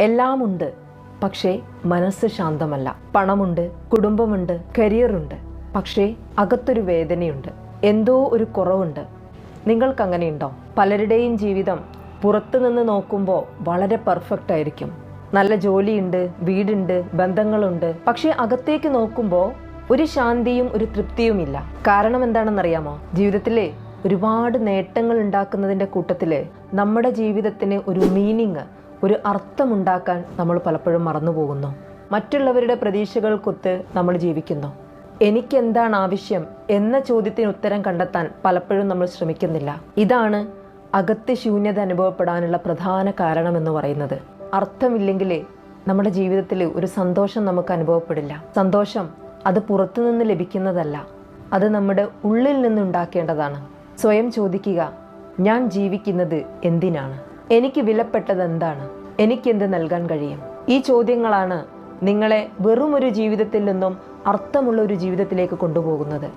എല്ലാമുണ്ട്, പക്ഷേ മനസ്സ് ശാന്തമല്ല. പണമുണ്ട്, കുടുംബമുണ്ട്, കരിയറുണ്ട്, പക്ഷേ അകത്തൊരു വേദനയുണ്ട്. എന്തോ ഒരു കുറവുണ്ട്. നിങ്ങൾക്കങ്ങനെയുണ്ടോ? പലരുടെയും ജീവിതം പുറത്തു നിന്ന് നോക്കുമ്പോൾ വളരെ പെർഫെക്റ്റ് ആയിരിക്കും. നല്ല ജോലിയുണ്ട്, വീടുണ്ട്, ബന്ധങ്ങളുണ്ട്. പക്ഷേ അകത്തേക്ക് നോക്കുമ്പോൾ ഒരു ശാന്തിയും ഒരു തൃപ്തിയുമില്ല. കാരണം എന്താണെന്നറിയാമോ? ജീവിതത്തിലെ ഒരുപാട് നേട്ടങ്ങൾ ഉണ്ടാക്കുന്നതിൻ്റെ കൂട്ടത്തിൽ നമ്മുടെ ജീവിതത്തിന് ഒരു മീനിങ്, ഒരു അർത്ഥമുണ്ടാക്കാൻ നമ്മൾ പലപ്പോഴും മറന്നു പോകുന്നു. മറ്റുള്ളവരുടെ പ്രതീക്ഷകൾക്കൊത്ത് നമ്മൾ ജീവിക്കുന്നു. എനിക്കെന്താണ് ആവശ്യം എന്ന ചോദ്യത്തിന് ഉത്തരം കണ്ടെത്താൻ പലപ്പോഴും നമ്മൾ ശ്രമിക്കുന്നില്ല. ഇതാണ് അകത്ത് ശൂന്യത അനുഭവപ്പെടാനുള്ള പ്രധാന കാരണമെന്ന് പറയുന്നത്. അർത്ഥമില്ലെങ്കിൽ നമ്മുടെ ജീവിതത്തിൽ ഒരു സന്തോഷം നമുക്ക് അനുഭവപ്പെടില്ല. സന്തോഷം അത് പുറത്തുനിന്ന് ലഭിക്കുന്നതല്ല, അത് നമ്മുടെ ഉള്ളിൽ നിന്നുണ്ടാക്കേണ്ടതാണ്. സ്വയം ചോദിക്കുക, ഞാൻ ജീവിക്കുന്നത് എന്തിനാണ്? എനിക്ക് വിലപ്പെട്ടത് എന്താണ്? എനിക്കെന്ത് നൽകാൻ കഴിയും? ഈ ചോദ്യങ്ങളാണ് നിങ്ങളെ വെറും ഒരു ജീവിതത്തിൽ നിന്നും അർത്ഥമുള്ള ഒരു ജീവിതത്തിലേക്ക് കൊണ്ടുപോകുന്നത്.